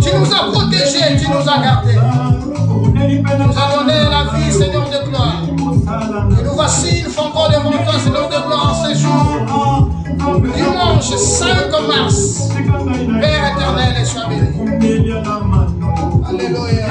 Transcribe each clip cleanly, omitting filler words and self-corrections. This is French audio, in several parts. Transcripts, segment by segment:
Tu nous as protégés, tu nous as gardés. Tu nous as donné la vie, Seigneur de gloire. Et nous voici une fois encore devant toi, Seigneur de gloire, en ce jour. Dimanche 5 mars. Père éternel, et sois béni. Alléluia.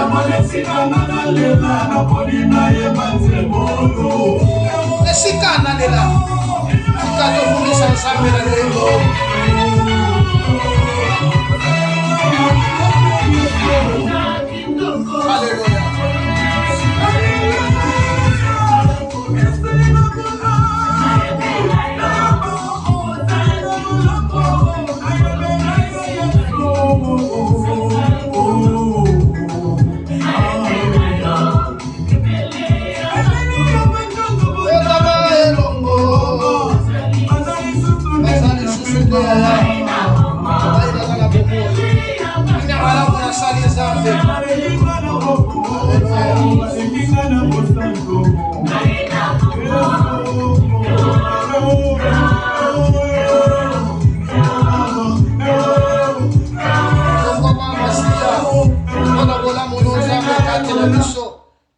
Alléluia.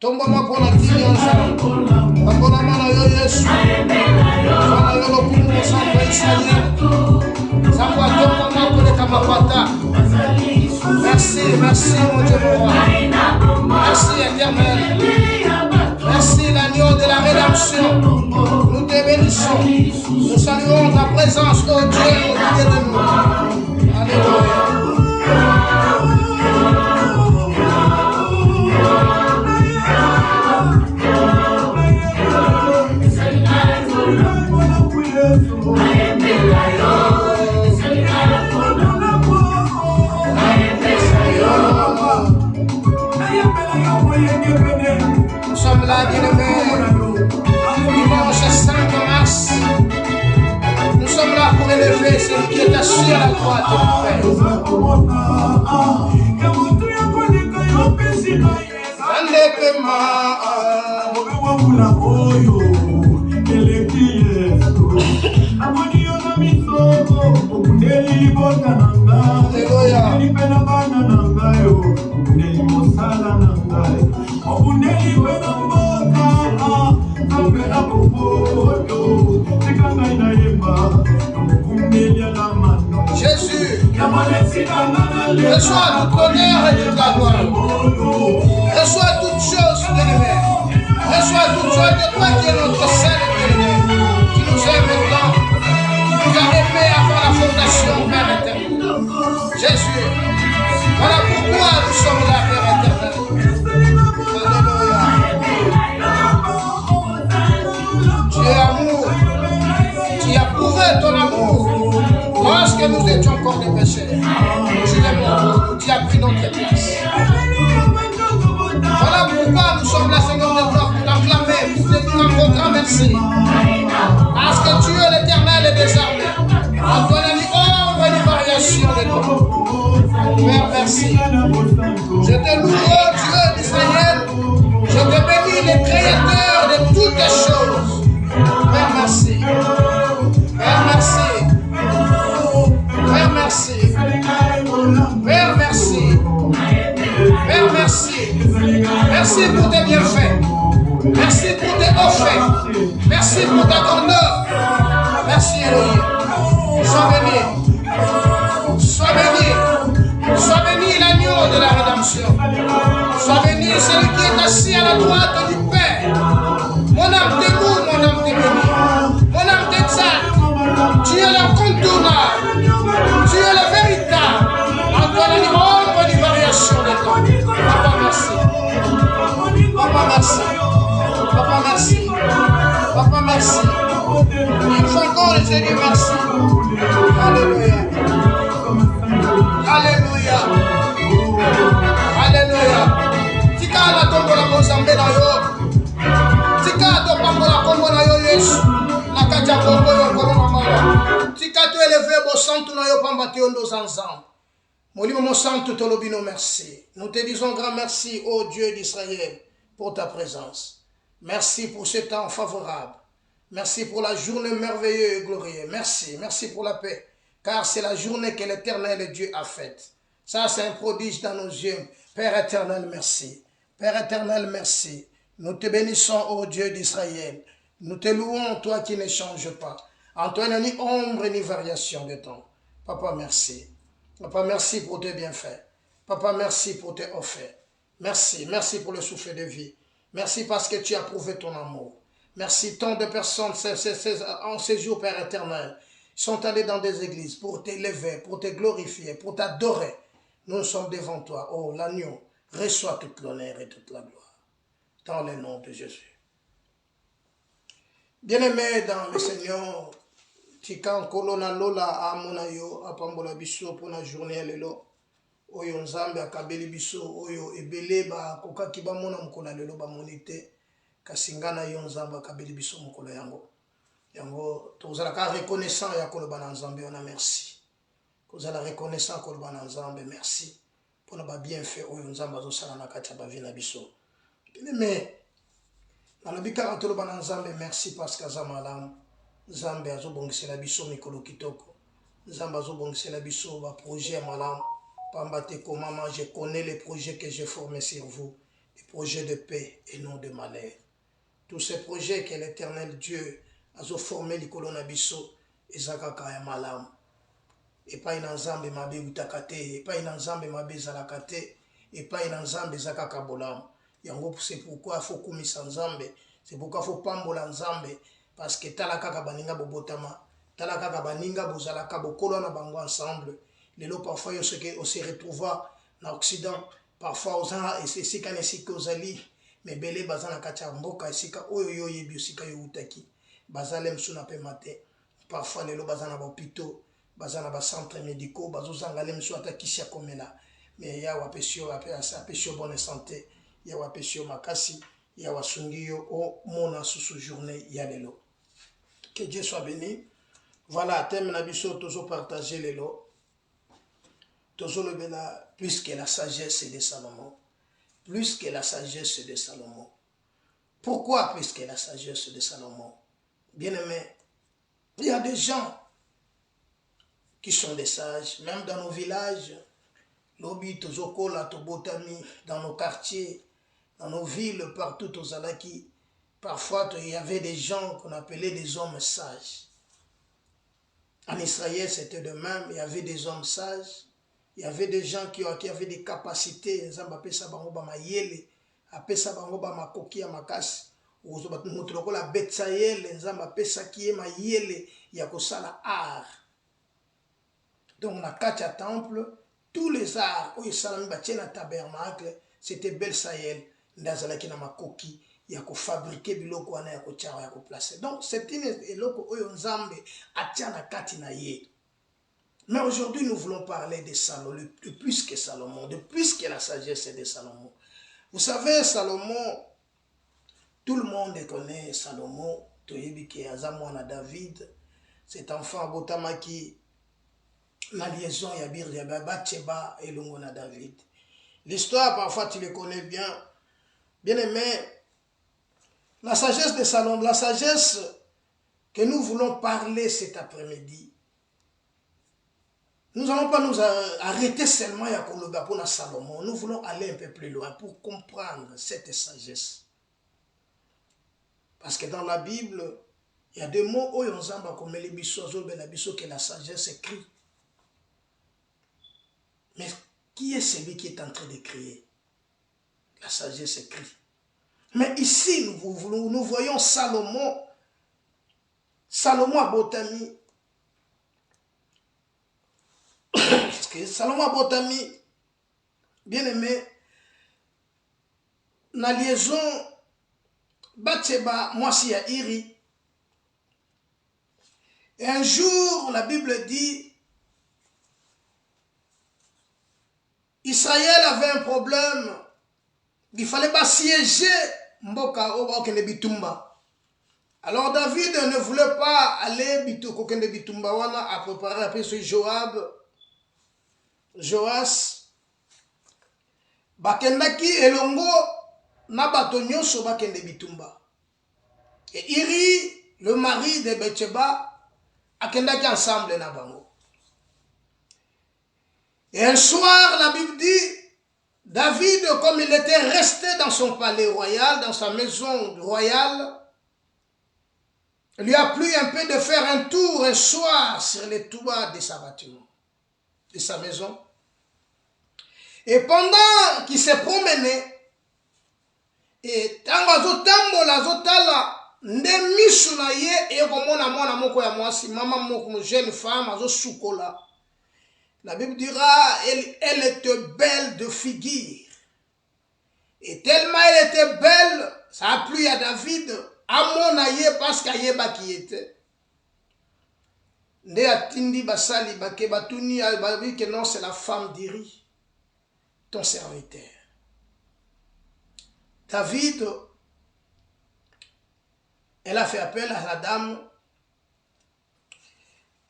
Tombama pour la tinianza, Ambona mana yo Yesu, Fana yo lo kumu samba Israël, Samba tombama pour les kamapata. Merci, merci mon Dieu pour moi. Merci éternel. Merci l'agneau de la rédemption. Nous te bénissons. Nous saluons ta présence, oh Dieu, au milieu de nous. Alléluia. Nous sommes là, bien-aimés, dimanche 5 mars. Nous sommes là pour élever celui qui est assis à la droite du Père. Jésus, reçois toute l'honneur et toute la gloire. Reçois toutes choses, bien-aimé. Reçois toutes choses de toi qui est notre Saint bien-aimé, qui nous aime maintenant, qui nous a aimés avant la fondation, Père éternel. Jésus, voilà pourquoi nous sommes là, Père éternel. Alléluia. Tu es amour. Tu as prouvé ton amour. Lorsque nous étions encore des pécheurs, tu es mort, tu as pris notre place. Voilà pourquoi nous sommes là, Seigneur de gloire, pour t'acclamer, pour te dire un grand merci. Parce que tu es l'éternel et des armées. En toi, il n'y a ombre ni variation de toi. Père, merci. Je te loue, oh Dieu d'Israël. Je te bénis, le Créateur de toutes les choses. Père, merci. Père, merci. Père, merci. Père, merci. Père, merci. Merci pour tes bienfaits. Merci pour tes hauts faits. Merci pour ta grandeur. Merci, Elohim. Sois béni. Sois béni. Sois béni, l'agneau de la rédemption. Sois béni, celui qui est assis à la droite du Père. Mon âme t'écoute, mon âme t'ébénit. Mon âme t'exalte. Tu es l'incontournable. Tu es le véritable. En toi, il n'y a ombre ni variation de toi. Papa, merci. Papa, merci. Papa, merci. Papa, merci. Une fois encore, je dis merci. Alléluia. Alléluia. Alléluia. Tika na tombo la Mozambe na yo. Tika to pambo la kombo na yo Yesu. Na kati ya kombo yo kolona mawa. Tika to élevé bo santu na yo pamba te ondo zanzam. Molimo mon santu to lobino merci. Nous te disons grand merci ô Dieu d'Israël pour ta présence. Merci pour ce temps favorable. Merci pour la journée merveilleuse et glorieuse. Merci. Merci pour la paix. Car c'est la journée que l'Éternel Dieu a faite. Ça, c'est un prodige dans nos yeux. Père éternel, merci. Père éternel, merci. Nous te bénissons, ô Dieu d'Israël. Nous te louons, toi qui ne changes pas. En toi, il n'y a ni ombre ni variation de temps. Papa, merci. Papa, merci pour tes bienfaits. Papa, merci pour tes offertes. Merci. Merci pour le souffle de vie. Merci parce que tu as prouvé ton amour. Merci, tant de personnes en ces jours, Père éternel, sont allés dans des églises pour t'élever, pour te glorifier, pour t'adorer. Nous sommes devant toi. Oh, l'agneau, reçois toute l'honneur et toute la gloire. Dans le nom de Jésus. Bien-aimés dans le Seigneur, tika kolona lola amona yo apambola biso pour la journée lelo. Oyo nzambe akabeli biso oyo ebele ba kokaki ba mona mkola lelo ba monite kasingana yo nzambe akabeli biso mkola yango. Yango tozala ka reconnaissant ya koloba na nzambe ona merci. Kozala reconnaissant koloba na nzambe merci pour na ba bienfait oyo nzambe azosala na kati ya ba vie na biso. Mais nalobika toloba na nzambe merci parce que za malamu. Nzambe azobongisela biso mikolo kitoko. Nzambe azobongisela biso ba projet malamu. Pamba te maman, je connais les projets que j'ai formés sur vous, des projets de paix et non de malheur. Tous ces projets que l'Éternel Dieu a formés likolo na biso ezakaka ya malamu. Epai na nzambe mabe utakate, epai na nzambe mabe zalakate, epai na nzambe zakaka bolamu. Yango c'est pourquoi il faut kumisa nzambe, c'est pourquoi il faut pambola nzambe parce que talakaka baninga bobotama, talakaka baninga bozalaka bokolo na bango ensemble. Lelo parfois on se retrouve en Occident, parfois aux ans et c'est si quand est ozali mais belé bazana kacha mboka esika oyo yo yebi osika yo utaki bazalem suna pe matin parfois lelo bazana ba hôpitaux bazana ba centres médicaux bazozanga lem so atakisi komela mais ya wa pesio apesa pesio bonne santé ya wa pesio makasi ya wa sungiyo o mona susu journée ya lelo. Que Dieu soit béni. Voilà thème na biso tozo partager lelo. Plus que la sagesse de Salomon. Plus que la sagesse de Salomon. Pourquoi? Puisque la sagesse de Salomon. Bien-aimé, il y a des gens qui sont des sages, même dans nos villages, lobi, tozokola, tobotami, dans nos quartiers, dans nos villes, partout aux Alaki. Parfois, il y avait des gens qu'on appelait des hommes sages. En Israël, c'était de même, il y avait des hommes sages, il y avait des gens qui avaient des capacités, nzambe apesa bango ba mayele, apesa bango ba makoki ya makasi, moto lokola Betsael, nzambe apesaki ye mayele ya kosala art. Donc na kati ya temple, tous les arts oyo esalami batie na tabernacle, c'était Betsael nde azalaki na makoki ya kofabrike biloko wana ya kotiaka ya koplace. Donc c'est une eloko oyo nzambe atia na kati na ye. Mais aujourd'hui, nous voulons parler de Salomon, de plus que Salomon, de plus que la sagesse de Salomon. Vous savez, Salomon, tout le monde connaît Salomon, Toyebike Azamwana David, cet enfant Botamaki, la liaison Yabir Bathsheba et Longona David. L'histoire, parfois, tu le connais bien. Bien aimé, la sagesse de Salomon, la sagesse que nous voulons parler cet après-midi, nous n'allons pas nous arrêter seulement à Salomon. Nous voulons aller un peu plus loin pour comprendre cette sagesse. Parce que dans la Bible, il y a des mots où on s'en va comme les bisous, que la sagesse écrit. Mais qui est celui qui est en train d'écrire? La sagesse écrit. Mais ici, nous voyons Salomon. Salomon a Botami. Parce que Salomon a Botami, bien aimé, na liaison Bathsheba, Mwasi ya Iri. Et un jour, la Bible dit, Israël avait un problème. Il fallait pas siéger Mboka Okende Bitumba. Alors David ne voulait pas aller Okende Bitumba wana à préparer après ce Joab, Joas, Bakendaki Elongo, Nabato Nyonso Bakende Bitumba. Et Iri, le mari de Bathsheba, Akendaki ensemble na bango. Et un soir, la Bible dit, David, comme il était resté dans son palais royal, dans sa maison royale, lui a plu un peu de faire un tour un soir sur les toits de sa bâtiment, de sa maison. Et pendant qu'il s'est promené, et tango azotambola azotala nde misu na ye ekomona mwana moko ya mwasi mama moko jeune femme azosukola. La Bible dira elle était belle de figure. Et tellement elle était belle, ça a plu à David, à mon aïe parce qu'ayeba qui était. Nde atindi basali bake batuni albabi que non c'est la femme d'Iri, ton serviteur. David, elle a fait appel à la dame.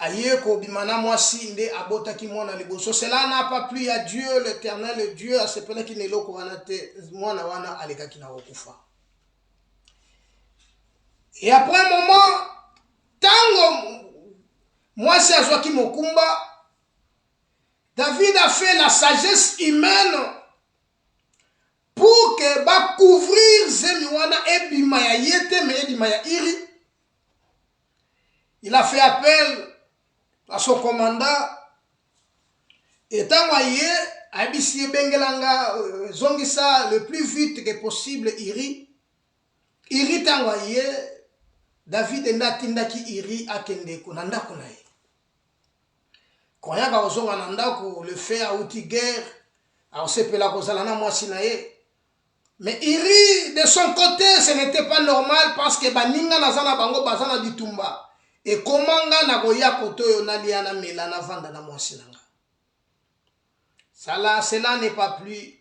Ayeko bimana mwasi nde abotaki mwana liboso. Cela n'a pas plu à Dieu, l'Éternel, le Dieu, à ce point qui n'est l'eau koranate mwana wana alekaki na okufa. Et après un moment, tango mwasi azwaki mokumba, David a fait la sagesse humaine pour que ba couvrir zemi wana ebima ya yete me ebima ya Iri. Il a fait appel à son commandant, et tant abisi bengelanga zongisa le plus vite que possible Iri. Iri tangoye David ndatindaki Iri akende ko nandako na ye. Koyaka ozonga nandako le fait a outi guerre, a osepela kozala na mwasi na ye. Mais Iri de son côté ce n'était pas normal parce que baninga nazana bango bazana bitumba. Et comment na koya koto yo na liana melana vanda na mwasi nanga. Cela n'est pas plus.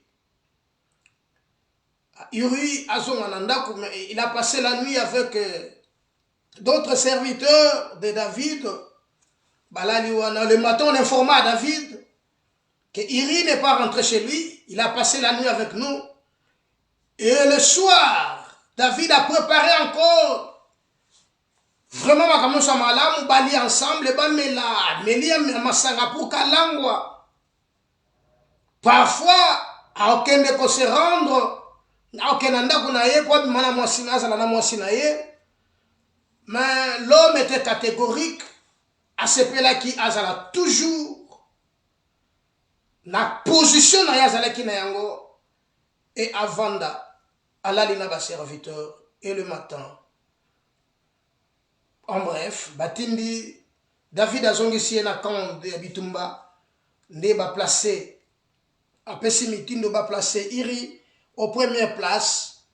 Uri azongananda, il a passé la nuit avec d'autres serviteurs de David. Le matin on informa à David que Iri n'est pas rentré chez lui. Il a passé la nuit avec nous. Et le soir, David a préparé encore vraiment ma malamu bali ensemble ba mela melia masanga pour kalangwa. Parfois a aucun de se rendre a aucun anda kunaye kwa mana mwasina za na mwasina ye. Mais l'homme était catégorique à ce là qui azala toujours na position na yazala ki na yango et avanda alalina ba serviteur et le matin. En bref, batindi David azongisi na camp de Bitumba nde ba placer a pessimitindo ba placer Iri aux premières places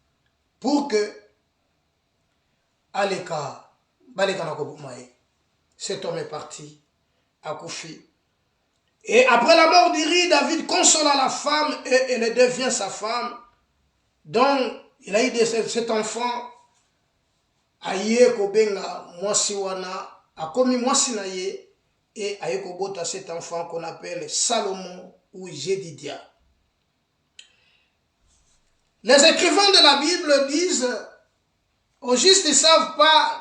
pour que Aleka cet homme est parti à Koufi. Et après la mort d'Iri, David consola la femme et elle devient sa femme. Donc, il a eu cet enfant. Aye kobenga mwasiwana, a commis mwasinaye et aye kobota cet enfant qu'on appelle Salomon ou Jédidia. Les écrivains de la Bible disent, au juste ils ne savent pas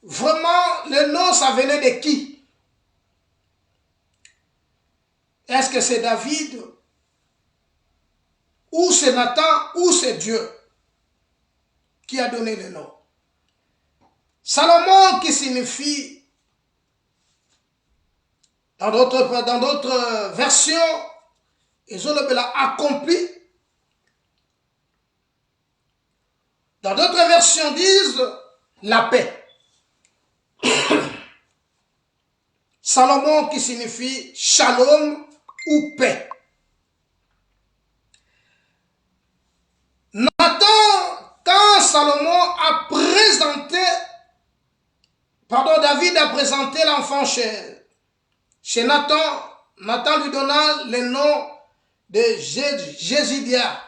vraiment le nom, ça venait de qui? Est-ce que c'est David? Ou c'est Nathan? Ou c'est Dieu qui a donné le nom? Salomon qui signifie, dans d'autres versions, ils ont le accompli. Dans d'autres versions disent la paix. Salomon qui signifie shalom ou paix. Nathan, quand David a présenté l'enfant chez Nathan, Nathan lui donna le nom de Jédija,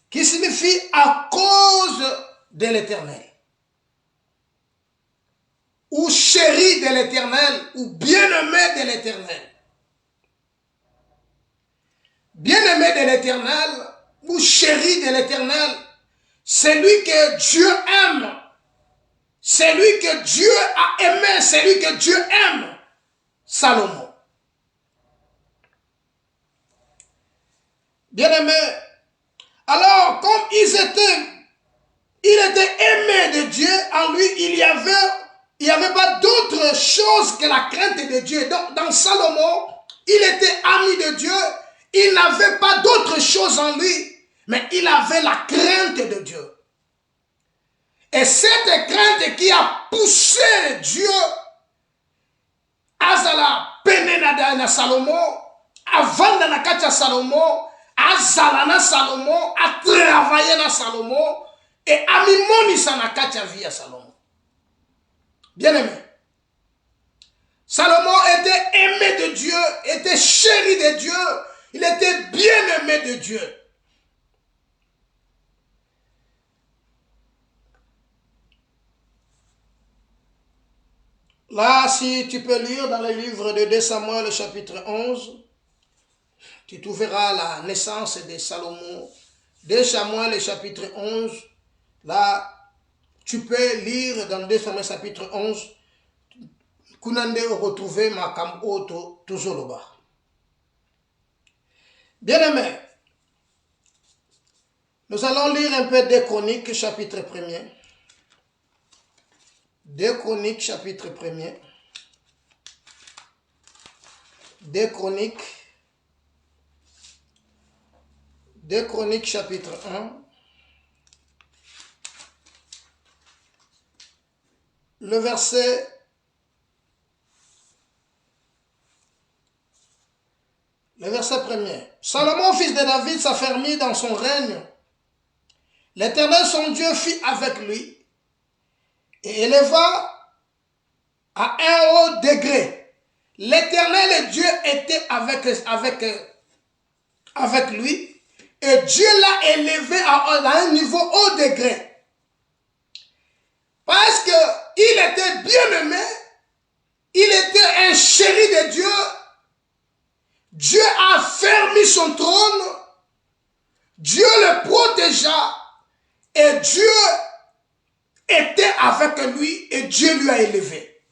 qui signifie à cause de l'Éternel, ou chéri de l'Éternel, ou bien-aimé de l'Éternel. Bien-aimé de l'Éternel, ou chéri de l'Éternel, celui que Dieu aime, celui que Dieu a aimé, celui que Dieu aime, Salomon. Bien-aimé, alors comme il était aimé de Dieu, en lui il n'y avait pas d'autre chose que la crainte de Dieu. Donc dans Salomon, il était ami de Dieu, il n'avait pas d'autre chose en lui, mais il avait la crainte de Dieu. Et cette crainte qui a poussé Dieu à pener na Salomon, à vendre na katia Salomon, à zalana Salomon, à travailler na Salomon, et à mimonisa na katia vie à Salomon. Bien aimé. Salomon était aimé de Dieu, était chéri de Dieu, il était bien aimé de Dieu. Là, si tu peux lire dans le livre de 2 Samuel, chapitre 11, tu trouveras la naissance de Salomon. 2 Samuel, chapitre 11, là, tu peux lire dans 2 Samuel, chapitre 11, Kunande retrouver Makam Oto Tuzoloba. Bien-aimé, nous allons lire un peu des Chroniques, chapitre 1er. 2 Chroniques, chapitre 1er. 2 Chroniques, chapitre 1. Le verset 1er. Salomon, fils de David, s'affermit dans son règne. L'Éternel, son Dieu, fit avec lui et éleva à un haut degré. L'Éternel Dieu était avec lui et Dieu l'a élevé à un niveau haut degré. Parce qu'il était bien aimé, il était un chéri de Dieu. Dieu a fermé son trône. Dieu le protégea et Dieu était avec lui et Dieu lui a élevé.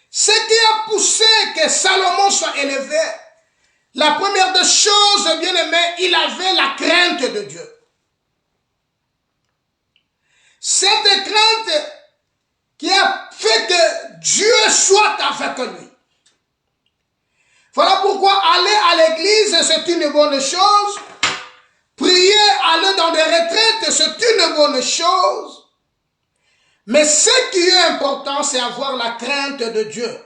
Ce qui a poussé que Salomon soit élevé, la première des choses, bien aimé, il avait la crainte de Dieu. Cette crainte qui a fait que Dieu soit avec lui. Voilà pourquoi aller à l'église, c'est une bonne chose. Prier, aller dans des retraites, c'est une bonne chose. Mais ce qui est important, c'est avoir la crainte de Dieu.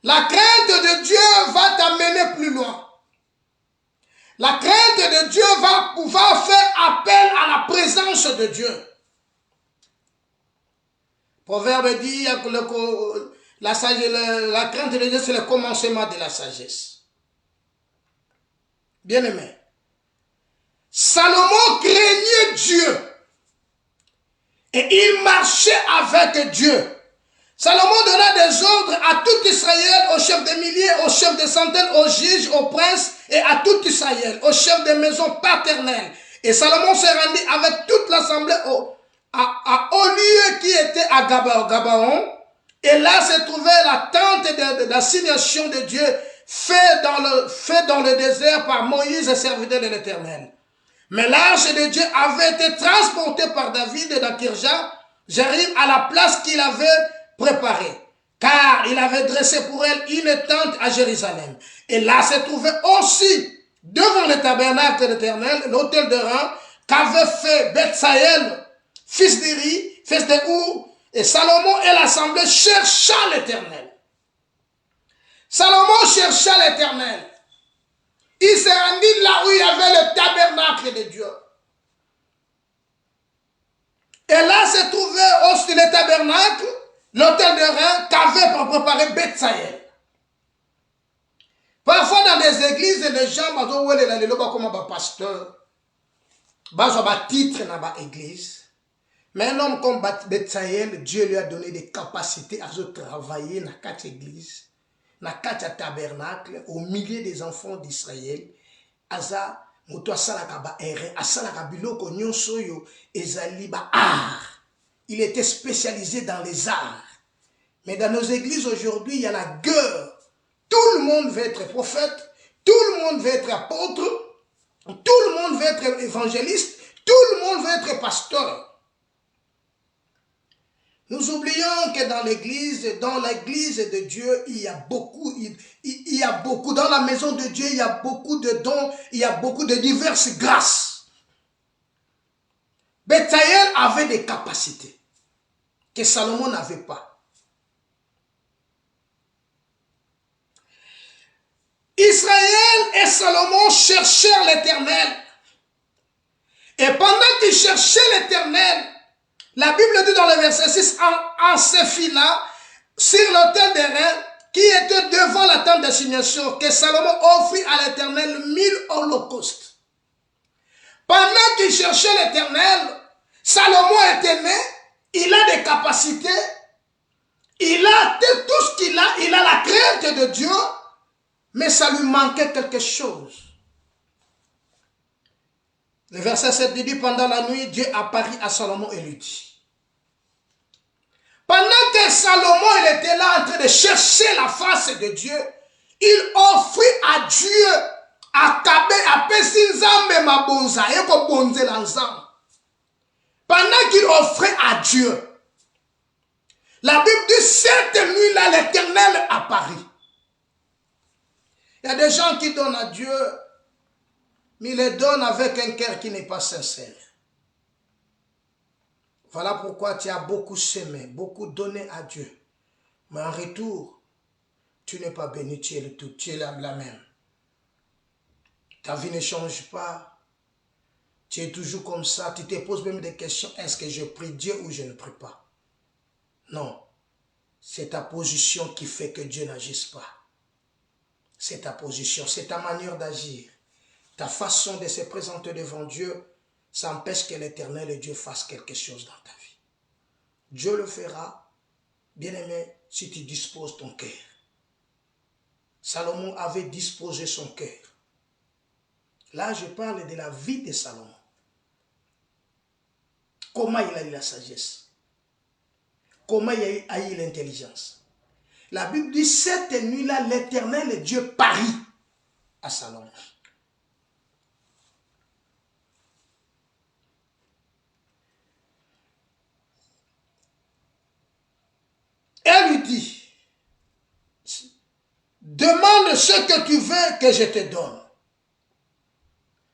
La crainte de Dieu va t'amener plus loin. La crainte de Dieu va pouvoir faire appel à la présence de Dieu. Proverbe dit que la crainte de Dieu, c'est le commencement de la sagesse. Bien aimé. Salomon craignait Dieu. Et il marchait avec Dieu. Salomon donna des ordres à tout Israël, aux chefs de milliers, aux chefs de centaines, aux juges, aux princes et à tout Israël, aux chefs de maisons paternelles. Et Salomon se rendit avec toute l'assemblée au lieu qui était à Gabaon. Et là se trouvait la tente d'assignation de Dieu fait dans le désert par Moïse, serviteur de l'Éternel. Mais l'arche de Dieu avait été transportée par David dans Kirja Jéarim à la place qu'il avait préparée, car il avait dressé pour elle une tente à Jérusalem. Et là se trouvait aussi, devant le tabernacle de l'Éternel, l'autel de rang qu'avait fait Bethsaël, fils d'Iri, fils de Our, et Salomon et l'assemblée chercha l'Éternel. Salomon chercha l'Éternel. Il s'est rendu là où il y avait le tabernacle de Dieu. Et là se trouvait aussi le tabernacle, l'autel de rein qu'avait préparé Bethsaël. Parfois dans des églises, les gens comme un pasteur, un titre dans l'église. Mais un homme comme Bethsaël, Dieu lui a donné des capacités à travailler dans quatre églises, dans quatre tabernacles, au milieu des enfants d'Israël. Aza, moto asalaka ba ere, asalaka biloko nyonso yo, ezali ba art. Il était spécialisé dans les arts. Mais dans nos églises aujourd'hui, il y a la guerre. Tout le monde veut être prophète, tout le monde veut être apôtre, tout le monde veut être évangéliste, tout le monde veut être pasteur. Nous oublions que dans l'église de Dieu, il y a beaucoup, dans la maison de Dieu, il y a beaucoup de dons, il y a beaucoup de diverses grâces. Bethsaël avait des capacités que Salomon n'avait pas. Israël et Salomon cherchèrent l'Éternel. Et pendant qu'ils cherchaient l'Éternel, la Bible dit dans le verset 6, en ce fil-là, sur l'autel des reins, qui était devant la tente d'assignation, que Salomon offrit à l'Éternel 1000 holocaustes. Pendant qu'il cherchait l'Éternel, Salomon était né, il a des capacités, il a tout ce qu'il a, il a la crainte de Dieu, mais ça lui manquait quelque chose. Le verset 7 dit, pendant la nuit, Dieu apparut à Salomon et lui dit. Pendant que Salomon il était là en train de chercher la face de Dieu, il offrit à Dieu, pendant qu'il offrait à Dieu, la Bible dit, cette nuit-là, l'Éternel apparut. Il y a des gens qui donnent à Dieu, mais ils les donnent avec un cœur qui n'est pas sincère. Voilà pourquoi tu as beaucoup semé, beaucoup donné à Dieu. Mais en retour, tu n'es pas béni, tu es le tout, tu es la même. Ta vie ne change pas. Tu es toujours comme ça. Tu te poses même des questions. Est-ce que je prie Dieu ou je ne prie pas? Non. C'est ta position qui fait que Dieu n'agisse pas. C'est ta position, c'est ta manière d'agir. Ta façon de se présenter devant Dieu, ça empêche que l'Éternel et Dieu fassent quelque chose dans ta vie. Dieu le fera, bien-aimé, si tu disposes ton cœur. Salomon avait disposé son cœur. Là, je parle de la vie de Salomon. Comment il a eu la sagesse? Comment il a eu l'intelligence? La Bible dit, cette nuit-là, l'Éternel Dieu parit à Salomon. Elle lui dit, demande ce que tu veux que je te donne.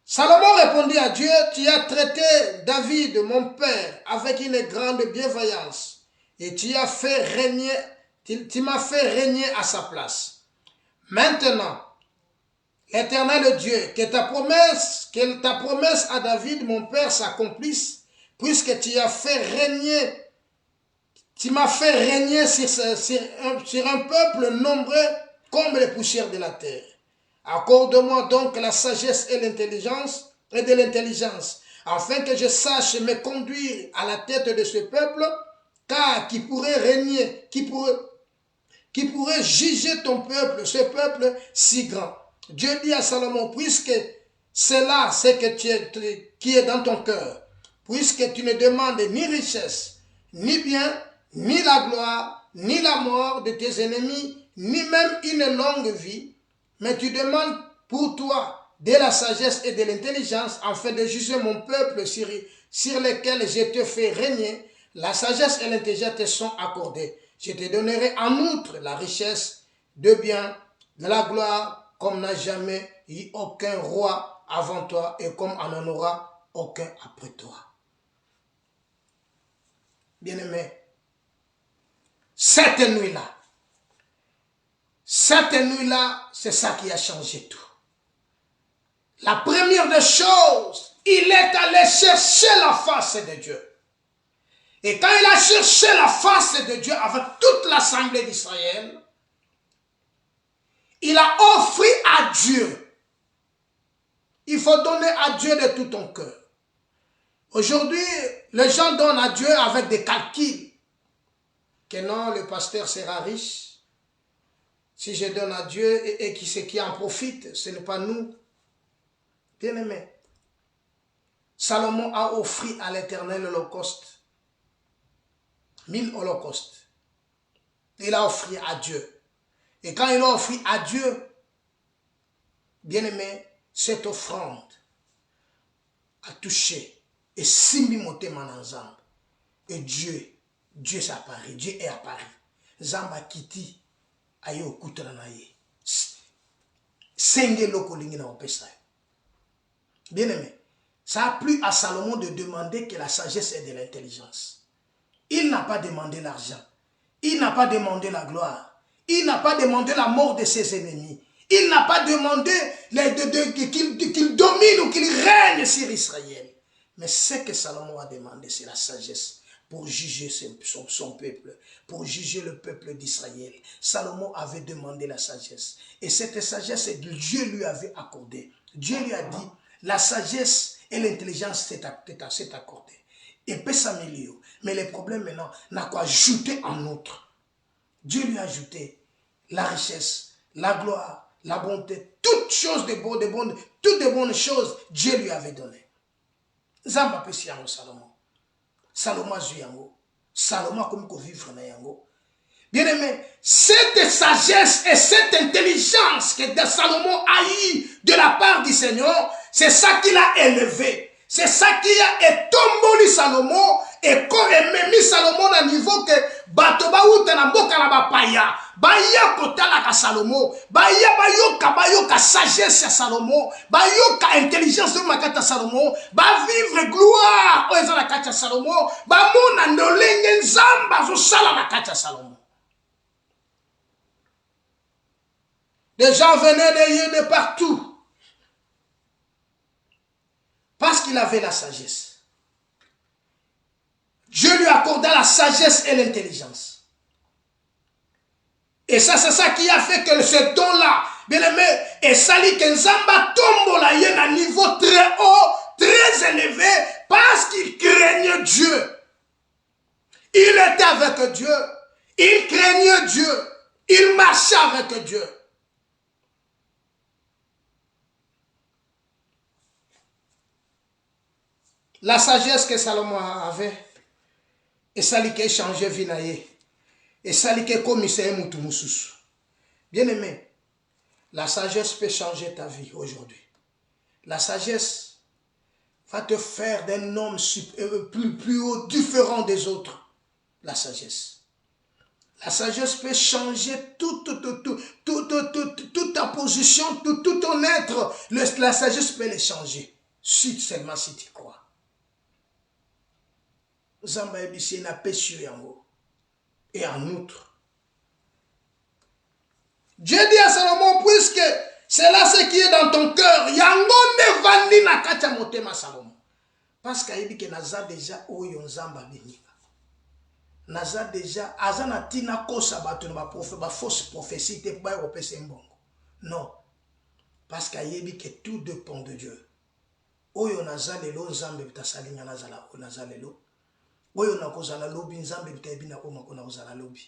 Salomon répondit à Dieu, tu as traité David, mon père, avec une grande bienveillance, et tu m'as fait régner à sa place. Maintenant, l'Éternel Dieu, que ta promesse à David, mon père, s'accomplisse, puisque tu m'as fait régner sur un peuple nombreux comme les poussières de la terre. Accorde-moi donc la sagesse et l'intelligence de l'intelligence, afin que je sache me conduire à la tête de ce peuple, car qui pourrait régner, qui pourrait juger ton peuple, ce peuple si grand. Dieu dit à Salomon, puisque c'est là ce qui est dans ton cœur, puisque tu ne demandes ni richesse, ni bien, ni la gloire, ni la mort de tes ennemis, ni même une longue vie, mais tu demandes pour toi de la sagesse et de l'intelligence afin de juger mon peuple sur lequel je te fais régner. La sagesse et l'intelligence te sont accordées. Je te donnerai en outre la richesse, de bien, de la gloire, comme n'a jamais eu aucun roi avant toi et comme on n'en aura aucun après toi. Bien-aimé, cette nuit-là, c'est ça qui a changé tout. La première des choses, il est allé chercher la face de Dieu. Et quand il a cherché la face de Dieu avec toute l'assemblée d'Israël, il a offert à Dieu. Il faut donner à Dieu de tout ton cœur. Aujourd'hui, les gens donnent à Dieu avec des calculs. Que non, le pasteur sera riche. Si je donne à Dieu et qui en profite, ce n'est pas nous. Bien-aimé, Salomon a offert à l'Éternel l'holocauste. 1000 holocaustes. Il a offert à Dieu. Et quand il a offert à Dieu, bien-aimé, cette offrande a touché et simbi monté mananzamba. Et Dieu s'est apparu. Dieu est apparu. Zamba kiti aye okutana na ye. Senge loko lingi na opesa. Bien-aimé, ça a plu à Salomon de demander que la sagesse et de l'intelligence. Il n'a pas demandé l'argent. Il n'a pas demandé la gloire. Il n'a pas demandé la mort de ses ennemis. Il n'a pas demandé qu'il domine ou qu'il règne sur Israël. Mais ce que Salomon a demandé, c'est la sagesse pour juger son peuple, pour juger le peuple d'Israël. Salomon avait demandé la sagesse. Et cette sagesse, Dieu lui avait accordé. Dieu lui a dit, la sagesse et l'intelligence s'est accordée. Et peut s'améliorer. Mais le problème maintenant n'a qu'à ajouter en outre. Dieu lui a ajouté la richesse, la gloire, la bonté, toutes choses toutes de bonnes choses, Dieu lui avait donné. Zamba pesi yango Salomon. Salomon a joué yango. Salomon a comme vivre na yango. Bien aimé, cette sagesse et cette intelligence que Salomon a eu de la part du Seigneur, c'est ça qu'il a élevé. C'est ça qui a étomboli Salomon et mis Salomon à niveau que Batoba ou Tanamboka la bapaya. Baya kotala ka Salomon. Bayoka sagesse à Salomon. Bayoka intelligence de makata Salomon. Ba vivre gloire. Oeza la kacha Salomon. Ba mona ndolenge nzamba zo sala la kacha Salomon. Les gens venaient de partout. Parce qu'il avait la sagesse. Dieu lui accorda la sagesse et l'intelligence. Et ça, c'est ça qui a fait que ce don-là, bien aimé, et Sali Kenzamba tombe là, il y a un niveau très haut, très élevé, parce qu'il craignait Dieu. Il était avec Dieu. Il craignait Dieu. Il marchait avec Dieu. la sagesse que Salomon avait, et ça lui a changé vie, et ça lui a commissaire Moutoumousous. Bien aimé, la sagesse peut changer ta vie aujourd'hui. La sagesse va te faire d'un homme plus haut, différent des autres. La sagesse. La sagesse peut changer toute ta position, tout ton être. La sagesse peut les changer. Seulement si tu crois. Zamba ebisi na péché yango. Et en outre, Dieu dit à Salomon, puisque c'est là ce qui est dans ton cœur, yango ne vandi na kacha motema Salomon. Parce qu'il dit que naza déjà oyo nzamba benika. Naza déjà azana tina kosa batu na ba fausse prophétie te ba opese mbongo. Non. Parce qu'il dit que tout dépend de Dieu. Oyo naza lelo nzambe bitasalinga nazala o naza lelo. Oyo nakozala lobi nzambe bitayebina ko makona kozala lobi.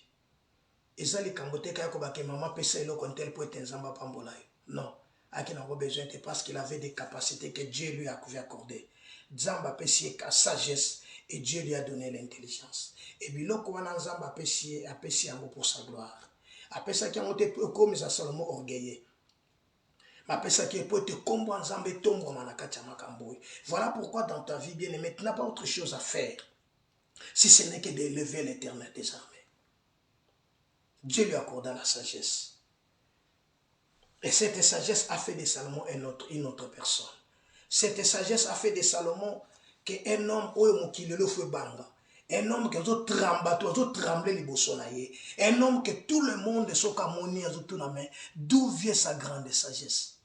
Ezali kambote kaya ko bake mama pesa eloko ntel po ete nzamba pambola yo. Non. Aki n'a pas besoin de parce qu'il avait des capacités que Dieu lui a accordées. Nzamba pesi ka sagesse et Dieu lui a donné l'intelligence. Et biloko wana nzamba apesi yango pour sa gloire. Apesa ki ngote comme ça Salomon orgueilleux. Ma pesa ki peut te combo nzambe tombo manakati makamboy. Voilà pourquoi dans ta vie bien aimé, tu n'as pas autre chose à faire. Si ce n'est que d'élever l'Éternel des armées. Dieu lui accorda la sagesse. Et cette sagesse a fait de Salomon une autre personne. Cette sagesse a fait de Salomon qu'un homme qui le fait banga. Un homme qui a tremblé les bossonnaïs. Un homme que tout le monde est kamoni a tout la main. D'où vient sa grande sagesse?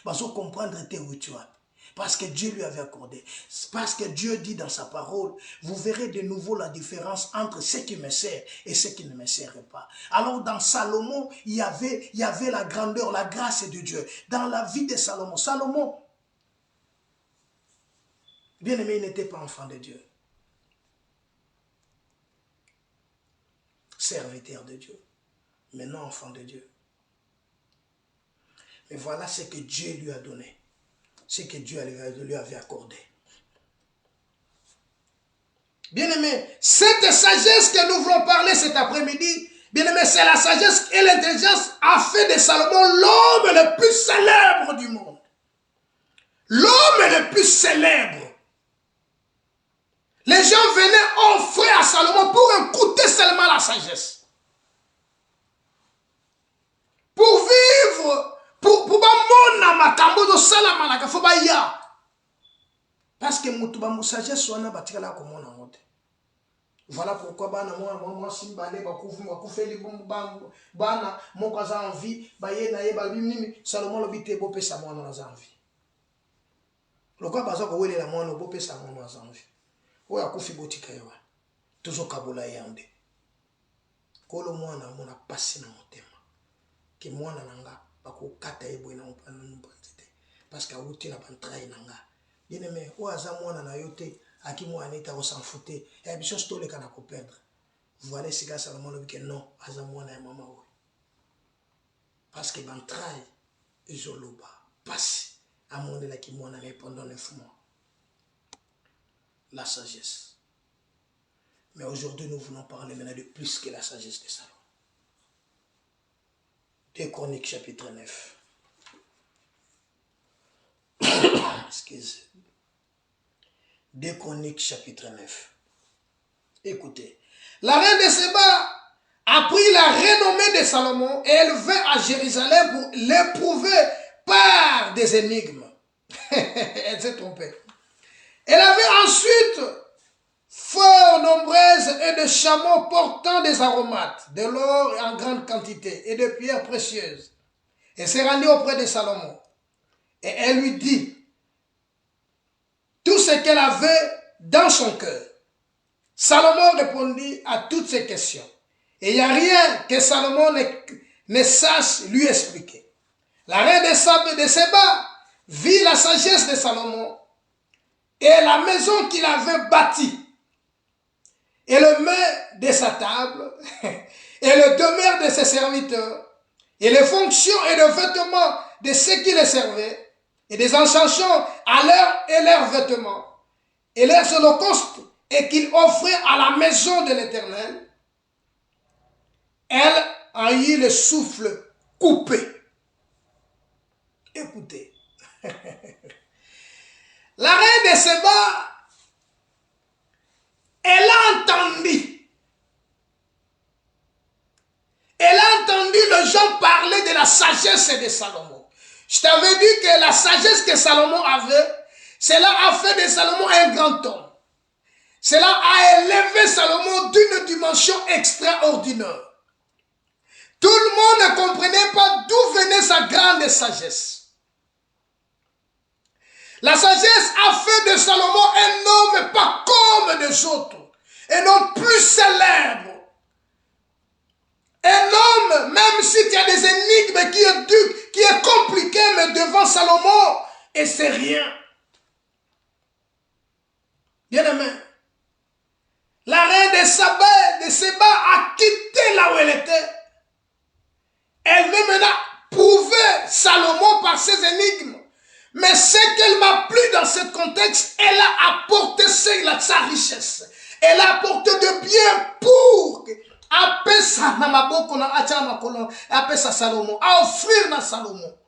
Parce qu'on comprendre où tu as. Parce que Dieu lui avait accordé. Parce que Dieu dit dans sa parole, vous verrez de nouveau la différence entre ce qui me sert et ce qui ne me sert pas. Alors dans Salomon, il y avait la grandeur, la grâce de Dieu. Dans la vie de Salomon, bien aimé, il n'était pas enfant de Dieu. Serviteur de Dieu. Mais non enfant de Dieu. Mais voilà ce que Dieu lui a donné. Ce que Dieu lui avait accordé. Bien-aimé, cette sagesse que nous voulons parler cet après-midi, bien-aimé, c'est la sagesse et l'intelligence a fait de Salomon l'homme le plus célèbre du monde. L'homme le plus célèbre. Les gens venaient offrir à Salomon pour écouter seulement la sagesse. Pour vivre, pour mona makambo do salama na kafoba ya. Parce que mutuba musagesse wana batikala ko mona ngote. Voilà pourquoi bana moi simbale bakufeli bana moko za envie baye na ye babimimi Salomon lobite bo pesa mwana na za envie. Lokwa baza ko welela mwana bo pesa mwana na za envie. Oya kufi botika yewa. Tuzo kabula yande. Kolo mwana mona pasi na motema. Ki mwana nanga bako kata ebo ina mpanzite parce que outi na bantrai nanga bien aimé o aza mwana na yote aki mwana ita ko s'en fouter et biso stole kana ko perdre voilà ce que Salomon dit que non aza mwana ya mama o parce que bantrai izoloba passe à mon la ki mwana na pendant 9 mois la sagesse. Mais aujourd'hui nous voulons parler maintenant de plus que la sagesse de Salomon. 2 Chroniques chapitre 9. Excusez. 2 Chroniques chapitre 9. Écoutez. La reine de Séba a pris la renommée de Salomon et elle vint à Jérusalem pour l'éprouver par des énigmes. Elle s'est trompée. Elle avait ensuite fort nombreuses et de chameaux portant des aromates, de l'or en grande quantité et de pierres précieuses. Elle s'est rendue auprès de Salomon et elle lui dit tout ce qu'elle avait dans son cœur. Salomon répondit à toutes ces questions et il n'y a rien que Salomon ne sache lui expliquer. La reine de Séba vit la sagesse de Salomon et la maison qu'il avait bâtie, et le mets de sa table, et le demeure de ses serviteurs, et les fonctions et le vêtement de ceux qui les servaient, et des enchantions à leurs vêtements, et leurs holocaustes et qu'ils offraient à la maison de l'Éternel, elle a eu le souffle coupé. Écoutez. La reine de Séba, elle a entendu. Elle a entendu les gens parler de la sagesse de Salomon. Je t'avais dit que la sagesse que Salomon avait, cela a fait de Salomon un grand homme. Cela a élevé Salomon d'une dimension extraordinaire. Tout le monde ne comprenait pas d'où venait sa grande sagesse. La sagesse a fait de Salomon un homme pas comme les autres, un homme plus célèbre. Un homme, même si tu as des énigmes qui est compliqué, mais devant Salomon, et c'est rien. Bien aimé, la reine de Séba a quitté là où elle était. Elle veut maintenant prouver Salomon par ses énigmes. Mais ce qu'elle m'a plu dans ce contexte, elle a apporté sa richesse. Elle a apporté de bien pour appeler ça Salomon, à offrir à Salomon.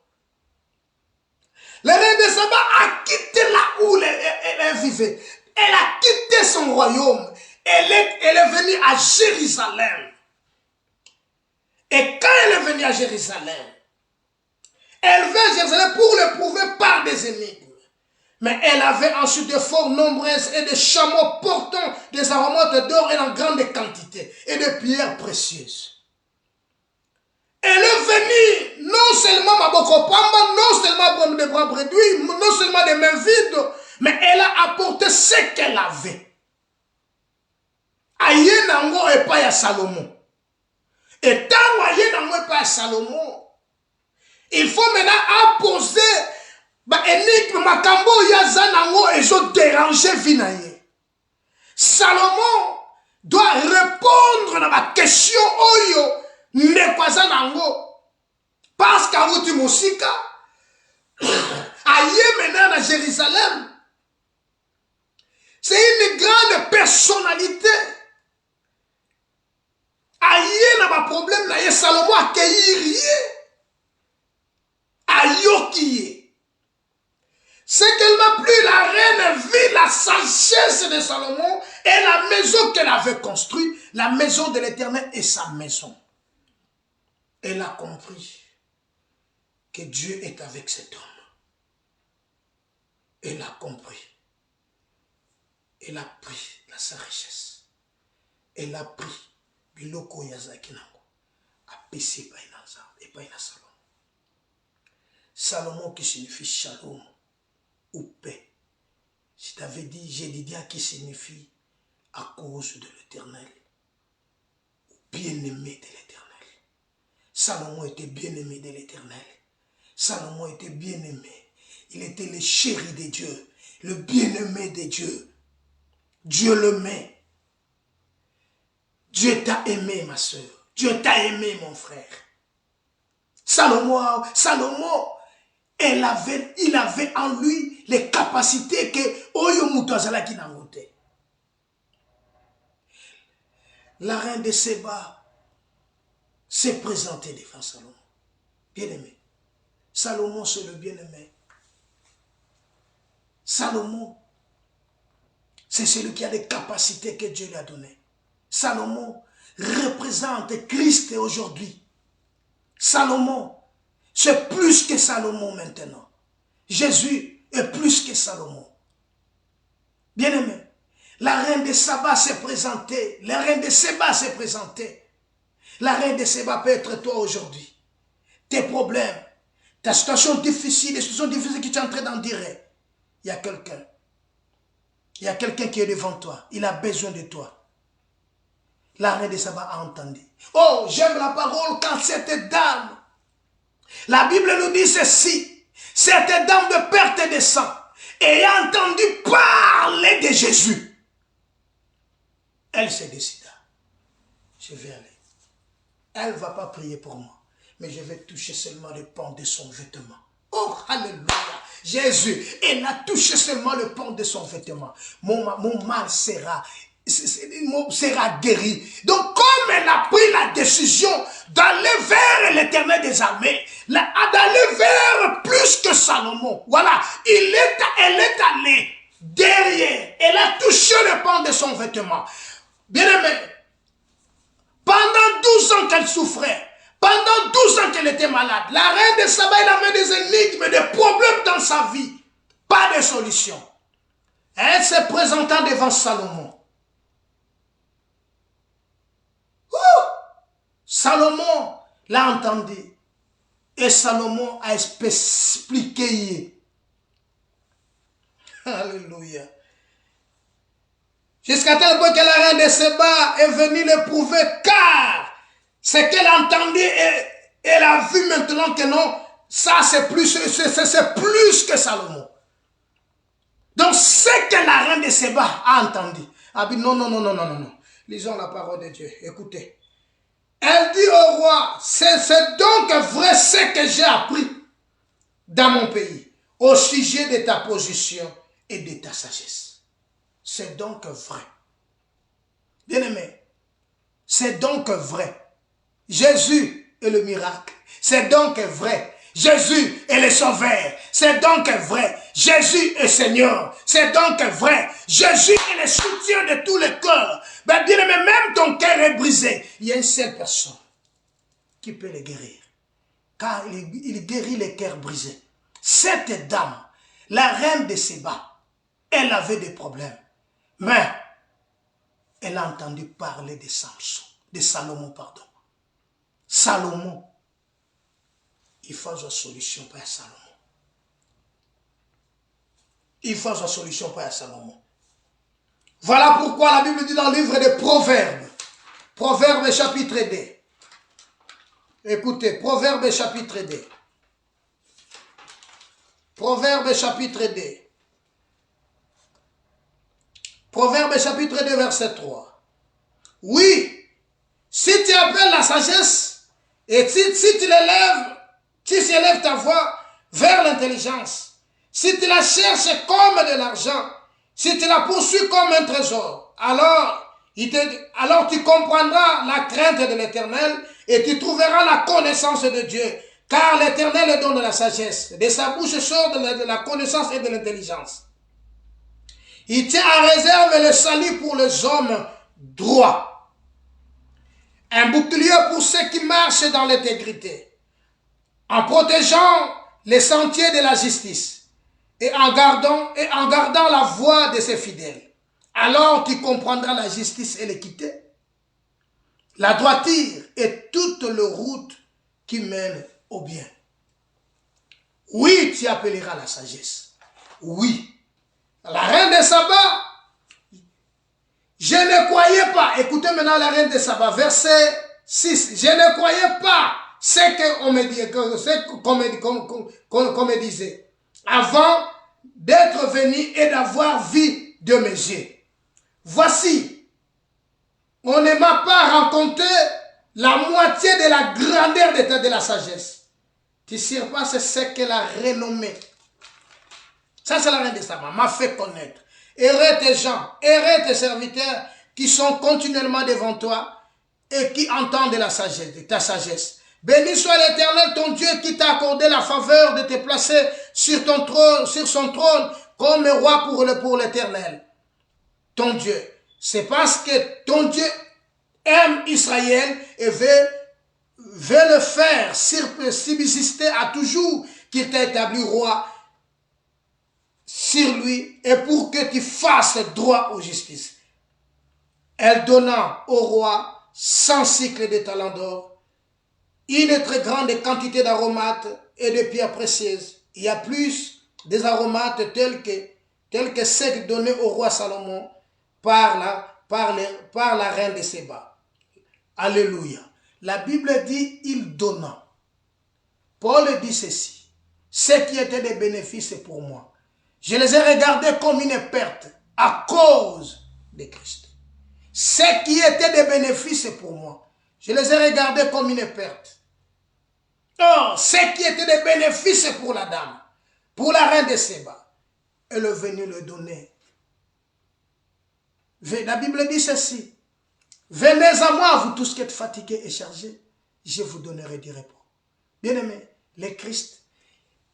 La reine de Saba a quitté là où elle vivait. Elle a quitté son royaume. Elle est venue à Jérusalem. Et quand elle est venue à Jérusalem, elle vint à Jérusalem pour le prouver par des énigmes. Mais elle avait ensuite de fort nombreuses et des chameaux portant des aromates d'or et en grande quantité et de pierres précieuses. Elle est venue non seulement Mabokopamba, non seulement des bras réduits, non seulement des mains vides, mais elle a apporté ce qu'elle avait. Aïe nango et pas à Salomon. Et tant aïe nango et pas à Salomon, il faut maintenant apposer énigme makambo yazanango et je déranger vinaye. Salomon doit répondre à ma question oyo nekwazanango parce qu'avouti musika aïe maintenant à Jérusalem. C'est une grande personnalité. Aïe n'a pas problème là, Salomon a cueilli Ayokiye. Ce qu'elle m'a plu, la reine vit la sagesse de Salomon et la maison qu'elle avait construite, la maison de l'Éternel et sa maison. Elle a compris que Dieu est avec cet homme. Elle a compris. Elle a pris sa richesse. Elle a pris biloko yazaki nango. A pissé par et par Salomon. Salomon qui signifie shalom ou paix. Je t'avais dit, Jédidia qui signifie à cause de l'Éternel, bien-aimé de l'Éternel. Salomon était bien-aimé de l'Éternel. Salomon était bien-aimé. Il était le chéri de Dieu, le bien-aimé de Dieu. Dieu le met. Dieu t'a aimé, ma soeur. Dieu t'a aimé, mon frère. Salomon, il avait en lui les capacités que Oyo Mutazala qui n'a monté. La reine de Séba s'est présentée devant Salomon. Bien-aimé. Salomon, c'est le bien-aimé. Salomon, c'est celui qui a les capacités que Dieu lui a données. Salomon représente Christ aujourd'hui. Salomon, c'est plus que Salomon maintenant. Jésus est plus que Salomon. Bien-aimé, la reine de Saba s'est présentée. La reine de Séba s'est présentée. La reine de Séba peut être toi aujourd'hui. Tes problèmes, ta situation difficile, les situations difficiles que tu es en train d'en dire. Il y a quelqu'un. Il y a quelqu'un qui est devant toi. Il a besoin de toi. La reine de Saba a entendu. Oh, j'aime la parole quand cette dame, la Bible nous dit ceci, cette dame de perte de sang, ayant entendu parler de Jésus, elle se décida. Je vais aller. Elle ne va pas prier pour moi, mais je vais toucher seulement le pan de son vêtement. Oh, alléluia. Jésus, elle a touché seulement le pan de son vêtement. Mon mal sera guéri. Donc, comme elle a pris la décision d'aller vers l'Éternel des armées, d'aller vers plus que Salomon, voilà, elle est allée derrière, elle a touché le pan de son vêtement. Bien-aimé, pendant 12 ans qu'elle souffrait, pendant 12 ans qu'elle était malade, la reine de Saba, elle avait des énigmes, des problèmes dans sa vie. Pas de solution. Elle se présentant devant Salomon. Salomon l'a entendu. Et Salomon a expliqué. Alléluia. Jusqu'à tel point que la reine de Saba est venue le prouver, car ce qu'elle entendait, elle a vu maintenant que non, ça c'est plus que Salomon. Donc ce que la reine de Saba a entendu, a dit non. Lisons la parole de Dieu, écoutez. Elle dit au roi, c'est donc vrai ce que j'ai appris dans mon pays, au sujet de ta position et de ta sagesse. C'est donc vrai. Bien-aimé, c'est donc vrai. Jésus est le miracle. C'est donc vrai. Jésus est le sauveur. C'est donc vrai. Jésus est Seigneur. C'est donc vrai. Jésus est le soutien de tous les cœurs. Ben, bien-aimé, même ton cœur est brisé. Il y a une seule personne qui peut le guérir. Car il guérit les cœurs brisés. Cette dame, la reine de Séba, elle avait des problèmes. Mais elle a entendu parler de Salomon. Salomon, il faut une solution pour Salomon. Il faut une solution pour Salomon. Voilà pourquoi la Bible dit dans le livre des Proverbes, Proverbes chapitre 2. Écoutez, Proverbes chapitre 2. Proverbes chapitre 2. Proverbes chapitre 2, verset 3. Oui, si tu appelles la sagesse, et si tu élèves ta voix vers l'intelligence, si tu la cherches comme de l'argent, si tu la poursuis comme un trésor, alors tu comprendras la crainte de l'Éternel et tu trouveras la connaissance de Dieu. Car l'Éternel donne la sagesse. De sa bouche sort de la connaissance et de l'intelligence. Il tient en réserve le salut pour les hommes droits. Un bouclier pour ceux qui marchent dans l'intégrité. En protégeant les sentiers de la justice. Et en gardant la voie de ses fidèles. Alors tu comprendras la justice et l'équité. La droiture est toute la route qui mène au bien. Oui, tu appelleras la sagesse. Oui. La reine de Saba, je ne croyais pas, écoutez maintenant la reine de Saba, verset 6, je ne croyais pas ce qu'on me disait, avant d'être venu et d'avoir vu de mes yeux. Voici, on ne m'a pas rencontré la moitié de la grandeur de la sagesse. Tu sais pas, c'est ce qu'elle a renommé. Ça, c'est la reine de Saba, m'a fait connaître. Heureux tes gens, heureux tes serviteurs qui sont continuellement devant toi et qui entendent ta sagesse. Béni soit l'Éternel, ton Dieu, qui t'a accordé la faveur de te placer sur son trône comme roi pour l'Éternel. Ton Dieu. C'est parce que ton Dieu aime Israël et veut le faire subsister à toujours qu'il t'a établi roi sur lui et pour que tu fasses droit aux justices. Elle donna au roi 100 cycles de talents d'or, une très grande quantité d'aromates et de pierres précieuses. Il y a plus des aromates tels que ceux donnés au roi Salomon par la reine de Séba. Alléluia. La Bible dit il donna. Paul dit ceci. Ce qui était des bénéfices pour moi. Je les ai regardés comme une perte à cause de Christ. Ce qui était des bénéfices pour moi. Je les ai regardés comme une perte. Or, ce qui était des bénéfices pour la dame, pour la reine de Séba, elle est venue le donner. La Bible dit ceci. Venez à moi, vous tous qui êtes fatigués et chargés, je vous donnerai du repos. Bien-aimés, les Christ.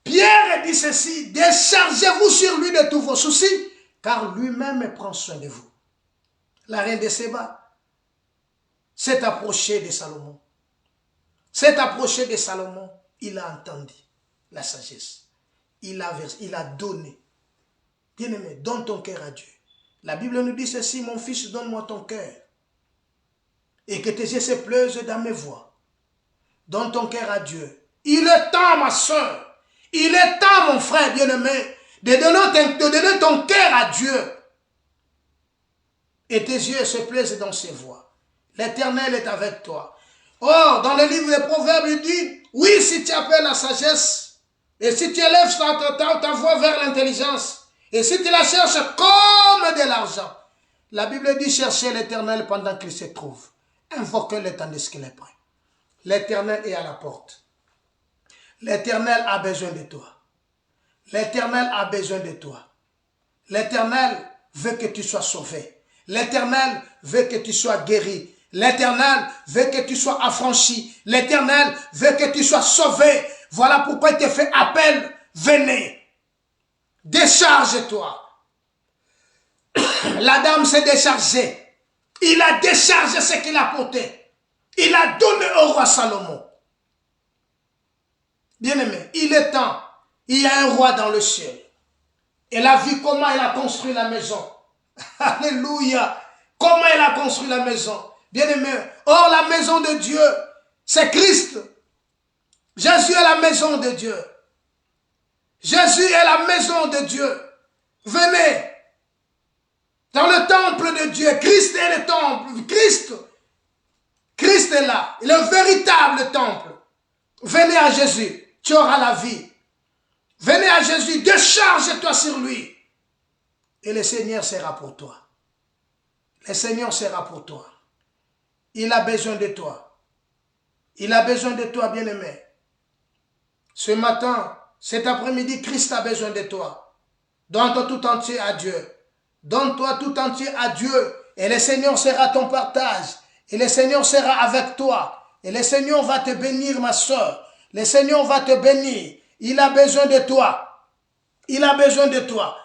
Pierre dit ceci, déchargez-vous sur lui de tous vos soucis, car lui-même prend soin de vous. La reine de Séba s'est approchée de Salomon. S'est approché de Salomon, il a entendu la sagesse. Il a donné. Bien-aimé, donne ton cœur à Dieu. La Bible nous dit ceci, mon fils, donne-moi ton cœur. Et que tes yeux se plaisent dans mes voies. Donne ton cœur à Dieu. Il est temps, ma soeur. Il est temps, mon frère bien-aimé, de donner ton cœur à Dieu. Et tes yeux se plaisent dans ses voies. L'Éternel est avec toi. Or, dans le livre des Proverbes, il dit, oui, si tu appelles la sagesse, et si tu élèves ta voix vers l'intelligence, et si tu la cherches comme de l'argent, la Bible dit, cherchez l'Éternel pendant qu'il se trouve. Invoquez-le tandis qu'il est prêt. L'Éternel est à la porte. L'Éternel a besoin de toi. L'Éternel a besoin de toi. L'Éternel veut que tu sois sauvé. L'Éternel veut que tu sois guéri. L'Éternel veut que tu sois affranchi. L'Éternel veut que tu sois sauvé. Voilà pourquoi il te fait appel. Venez. Décharge-toi. La dame s'est déchargée. Il a déchargé ce qu'il a porté. Il a donné au roi Salomon. Bien-aimé, il est temps. Il y a un roi dans le ciel. Elle a vu comment il a construit la maison. Alléluia. Comment il a construit la maison. Bien-aimé, or la maison de Dieu, c'est Christ. Jésus est la maison de Dieu. Jésus est la maison de Dieu. Venez dans le temple de Dieu. Christ est le temple. Christ est là. Le véritable temple. Venez à Jésus. Tu auras la vie. Venez à Jésus. Décharge-toi sur lui. Et le Seigneur sera pour toi. Le Seigneur sera pour toi. Il a besoin de toi. Il a besoin de toi, bien-aimé. Ce matin, cet après-midi, Christ a besoin de toi. Donne-toi tout entier à Dieu. Donne-toi tout entier à Dieu. Et le Seigneur sera ton partage. Et le Seigneur sera avec toi. Et le Seigneur va te bénir, ma soeur. Le Seigneur va te bénir. Il a besoin de toi. Il a besoin de toi.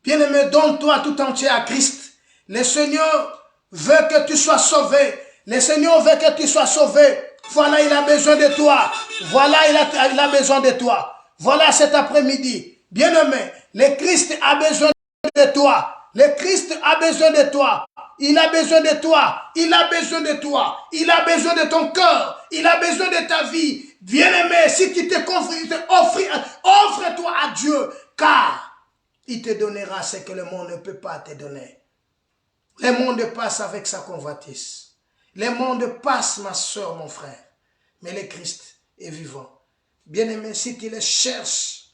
Bien-aimé, donne-toi tout entier à Christ. Le Seigneur veut que tu sois sauvé. Le Seigneur veut que tu sois sauvé. Voilà, il a besoin de toi. Voilà, il a besoin de toi. Voilà cet après-midi. Bien-aimé, le Christ a besoin de toi. Le Christ a besoin de toi. Il a besoin de toi. Il a besoin de toi. Il a besoin de ton cœur. Il a besoin de ta vie. Bien-aimé, si tu te confie, offre-toi à Dieu, car il te donnera ce que le monde ne peut pas te donner. Le monde passe avec sa convoitise. Le monde passe, ma soeur, mon frère. Mais le Christ est vivant. Bien-aimé, si tu le cherches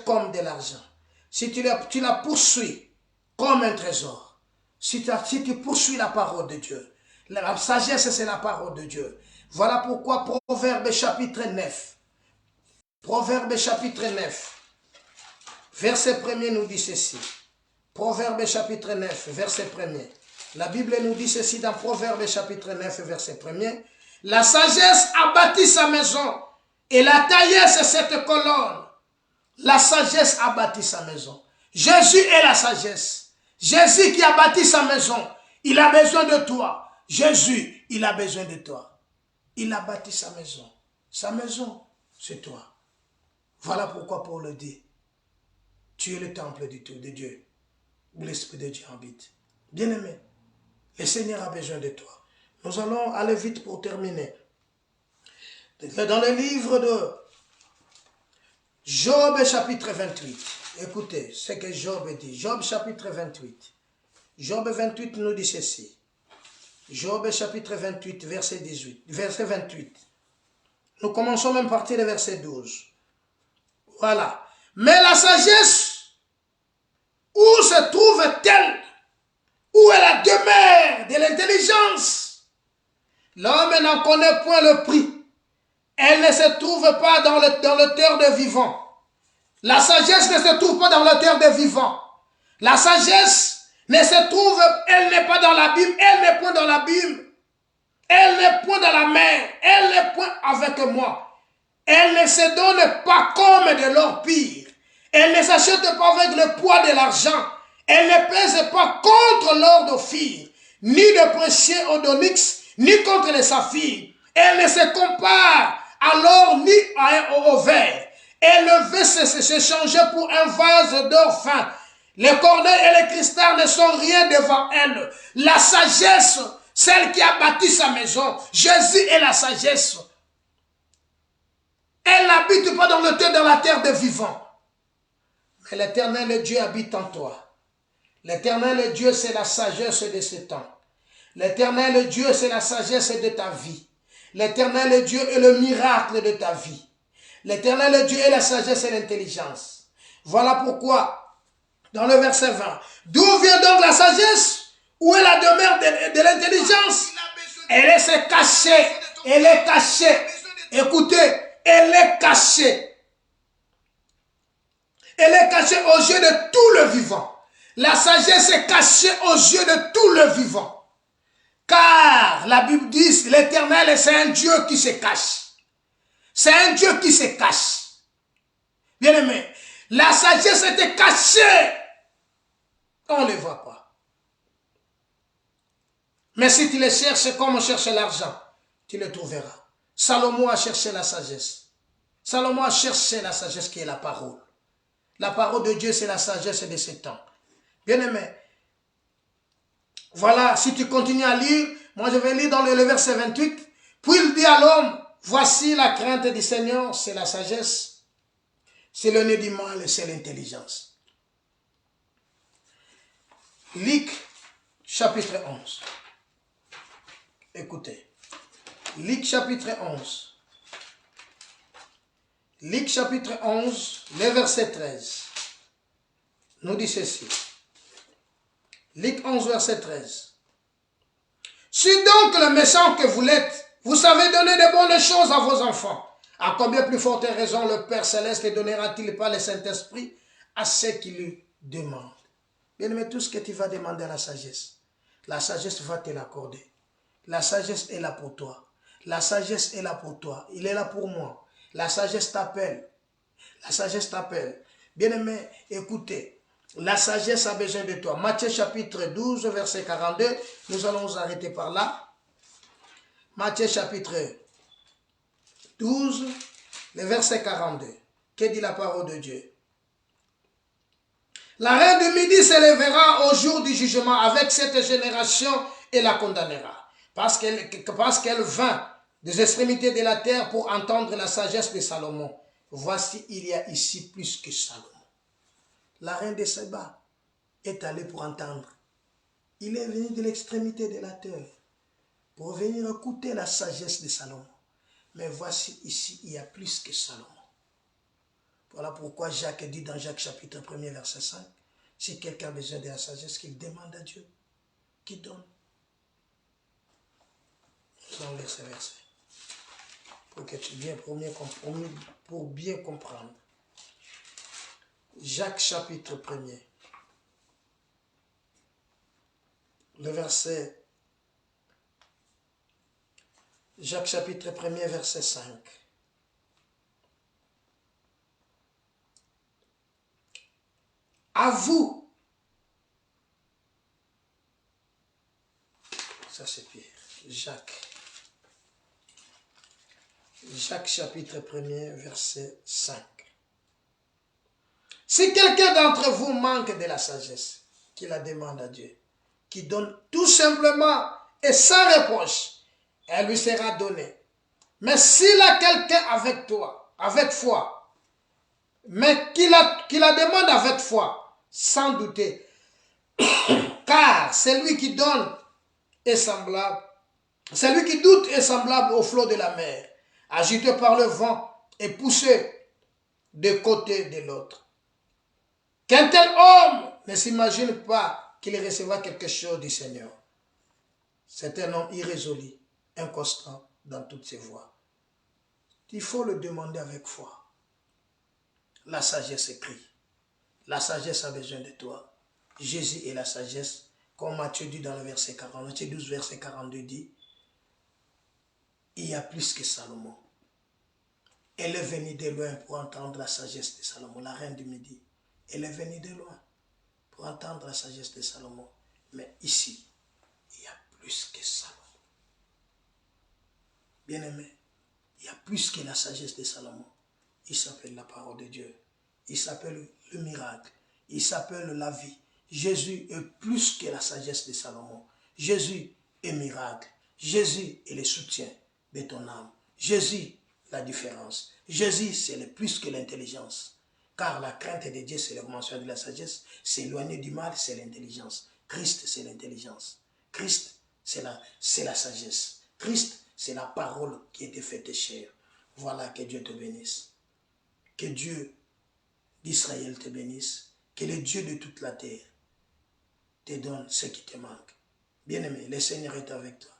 comme de l'argent, si tu la poursuis comme un trésor, si tu poursuis la parole de Dieu, la sagesse, c'est la parole de Dieu. Voilà pourquoi Proverbe chapitre 9, Proverbe chapitre 9, verset 1er nous dit ceci. Proverbe chapitre 9, verset 1er. La Bible nous dit ceci dans Proverbe chapitre 9, verset 1er. La sagesse a bâti sa maison et la taillesse cette colonne. La sagesse a bâti sa maison. Jésus est la sagesse. Jésus qui a bâti sa maison. Il a besoin de toi. Jésus, il a besoin de toi. Il a bâti sa maison. Sa maison, c'est toi. Voilà pourquoi Paul le dit. Tu es le temple de Dieu, où l'Esprit de Dieu habite. Bien-aimé, le Seigneur a besoin de toi. Nous allons aller vite pour terminer. Dans le livre de Job chapitre 28. Écoutez ce que Job dit. Job chapitre 28. Job 28 nous dit ceci. Job chapitre 28, verset 18. Verset 28. Nous commençons même à partir du verset 12. Voilà. Mais la sagesse, où se trouve-t-elle? Où est la demeure de l'intelligence? L'homme n'en connaît point le prix. elle ne se trouve pas dans le terre des vivants. La sagesse ne se trouve pas dans le terre des vivants. La sagesse ne se trouve, elle n'est pas dans l'abîme, elle n'est point dans l'abîme. Elle n'est point dans la mer, elle n'est point avec moi. Elle ne se donne pas comme de l'or pire. Elle ne s'achète pas avec le poids de l'argent. Elle ne pèse pas contre l'or d'Ophir, ni de précieux d'onyx, ni contre les saphirs. Elle ne se compare à l'or ni au verre. Elle ne veut se changer pour un vase d'or fin. Les corneilles et les cristaux ne sont rien devant elle. La sagesse, celle qui a bâti sa maison, Jésus est la sagesse. Elle n'habite pas dans la terre des vivants. Mais l'Éternel Dieu habite en toi. L'Éternel Dieu, c'est la sagesse de ce temps. L'Éternel Dieu, c'est la sagesse de ta vie. L'Éternel Dieu est le miracle de ta vie. L'Éternel Dieu est la sagesse et l'intelligence. Voilà pourquoi, dans le verset 20, d'où vient donc la sagesse? Où est la demeure de l'intelligence? Elle est cachée. Elle est cachée. Écoutez, elle est cachée. Elle est cachée aux yeux de tout le vivant. La sagesse est cachée aux yeux de tout le vivant. Car la Bible dit, l'Éternel, c'est un Dieu qui se cache. C'est un Dieu qui se cache. Bien aimé, la sagesse était cachée. On ne le voit pas. Mais si tu le cherches comme on cherche l'argent, tu le trouveras. Salomon a cherché la sagesse. Salomon a cherché la sagesse qui est la parole. La parole de Dieu, c'est la sagesse de ce temps. Bien-aimé, voilà, si tu continues à lire, moi je vais lire dans le verset 28. Puis il dit à l'homme, voici la crainte du Seigneur, c'est la sagesse. C'est le nez du mal, c'est l'intelligence. Luc, chapitre 11. Écoutez. Luc, chapitre 11. Luc chapitre 11, le verset 13, nous dit ceci. Luc 11, verset 13. Si donc le méchant que vous l'êtes, vous savez donner de bonnes choses à vos enfants, à combien plus forte raison le Père Céleste ne donnera-t-il pas le Saint-Esprit à ceux qui lui demandent? Bien-aimé, tout ce que tu vas demander à la sagesse va te l'accorder. La sagesse est là pour toi. La sagesse est là pour toi. Il est là pour moi. La sagesse t'appelle. La sagesse t'appelle. Bien-aimé, écoutez. La sagesse a besoin de toi. Matthieu chapitre 12, verset 42. Nous allons nous arrêter par là. Matthieu chapitre 12, le verset 42. Que dit la parole de Dieu? La reine du midi s'élèvera au jour du jugement avec cette génération et la condamnera. Parce qu'elle vint des extrémités de la terre pour entendre la sagesse de Salomon. Voici, il y a ici plus que Salomon. La reine de Séba est allée pour entendre. Il est venu de l'extrémité de la terre pour venir écouter la sagesse de Salomon. Mais voici, ici, il y a plus que Salomon. Voilà pourquoi Jacques dit dans Jacques chapitre 1er, verset 5, si quelqu'un a besoin de la sagesse, qu'il demande à Dieu, qu'il donne. Nous allons lire ce verset. Pour bien comprendre. Jacques chapitre 1er. Le verset. Jacques chapitre 1er, verset 5. À vous. Ça c'est Pierre. Jacques chapitre 1er, verset 5. Si quelqu'un d'entre vous manque de la sagesse, qu'il la demande à Dieu, qui donne tout simplement et sans reproche, elle lui sera donnée. Mais s'il a quelqu'un avec toi, avec foi, mais qu'il la demande avec foi, sans douter, car celui qui donne est semblable, celui qui doute est semblable au flot de la mer, agité par le vent et poussé de côté de l'autre. Qu'un tel homme ne s'imagine pas qu'il recevra quelque chose du Seigneur. C'est un homme irrésolu, inconstant dans toutes ses voies. Il faut le demander avec foi. La sagesse écrit. La sagesse a besoin de toi. Jésus est la sagesse. Comme Matthieu dit dans le verset 40, Matthieu 12, verset 42 dit, il y a plus que Salomon. Elle est venue de loin pour entendre la sagesse de Salomon, la reine du Midi. Elle est venue de loin pour entendre la sagesse de Salomon. Mais ici, il y a plus que Salomon. Bien-aimé, il y a plus que la sagesse de Salomon. Il s'appelle la parole de Dieu. Il s'appelle le miracle. Il s'appelle la vie. Jésus est plus que la sagesse de Salomon. Jésus est miracle. Jésus est le soutien de ton âme. Jésus, la différence. Jésus, c'est le plus que l'intelligence. Car la crainte de Dieu, c'est l'augmentation de la sagesse. S'éloigner du mal, c'est l'intelligence. Christ, c'est l'intelligence. Christ, c'est la sagesse. Christ, c'est la parole qui était faite chair. Voilà, que Dieu te bénisse. Que Dieu d'Israël te bénisse. Que le Dieu de toute la terre te donne ce qui te manque. Bien-aimé, le Seigneur est avec toi.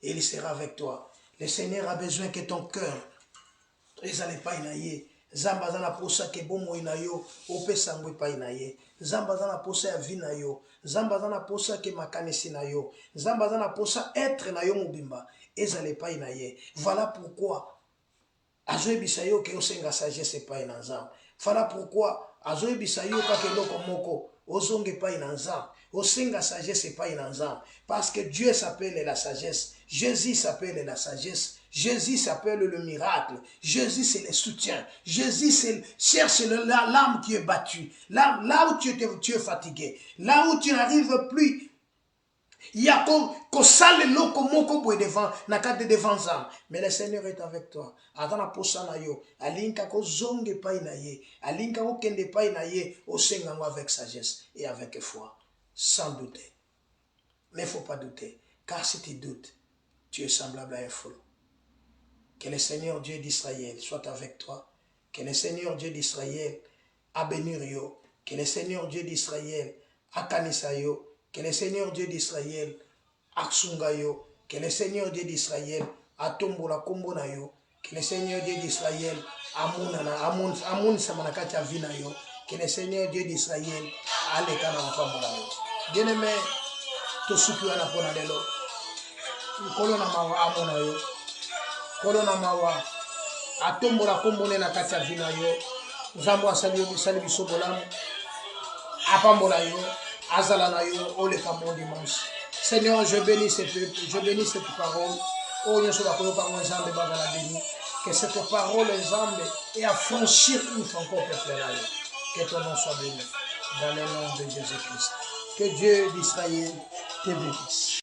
Et il sera avec toi. Le Seigneur a besoin que ton cœur, ezale pa inaye. Zamba zana posa ke bomo inayo, opesa ngwe pa inaye. Zamba zana posa ya vie na yo. Zamba zana posa ke makanisi na yo. Zamba zana posa être na yo mobimba. Ezale pa inaye. Voilà pourquoi azoe bisayo ke osenga sagesse pa ina nzambe. Voilà pourquoi azoe bisayo ka ke loko moko ozonge pa ina nzambe. Osenga sagesse pa ina nzambe. Parce que Dieu s'appelle la sagesse. Jésus s'appelle la sagesse. Jésus s'appelle le miracle. Jésus, c'est le soutien. Jésus, cherche l'âme qui est battue. Là où tu es fatigué. Là où tu n'arrives plus. Il y a qu'on sale l'eau comme moko devant, na kate devant zam. Mais le Seigneur est avec toi. Atana posa na yo. Alinka ko zonge pa inaye. Alinka ko kende pa inaye. Osengango avec sagesse et avec foi. Sans douter. Mais il ne faut pas douter. Car si tu doutes, tu es semblable à un fou. Que le Seigneur Dieu d'Israël soit avec toi. Que le Seigneur Dieu d'Israël a béni yo. Que le Seigneur Dieu d'Israël a kanisa yo. Que le Seigneur Dieu d'Israël a sunga yo. Que le Seigneur Dieu d'Israël a tombola kombo na yo. Que le Seigneur Dieu d'Israël amun samanakati avina yo. Que le Seigneur Dieu d'Israël a lekana mfambola yo. Bien-aimé, to suki wana pona lelo. Kolo na mawa amona yo. Kolo na mawa atombola kombone na kati ya vina yo. Nzambo asali biso bolamu. Apambola yo. Azala na yo. Oleka mon dimanche. Seigneur, je bénis ce peuple. Je bénis cette parole. Oh, Yesu la koyo parole Nzambe bazala béni. Que cette parole Nzambe ait à franchir une fois encore peuple là. Que ton nom soit béni. Dans le nom de Jésus-Christ. Que Dieu d'Israël te bénisse.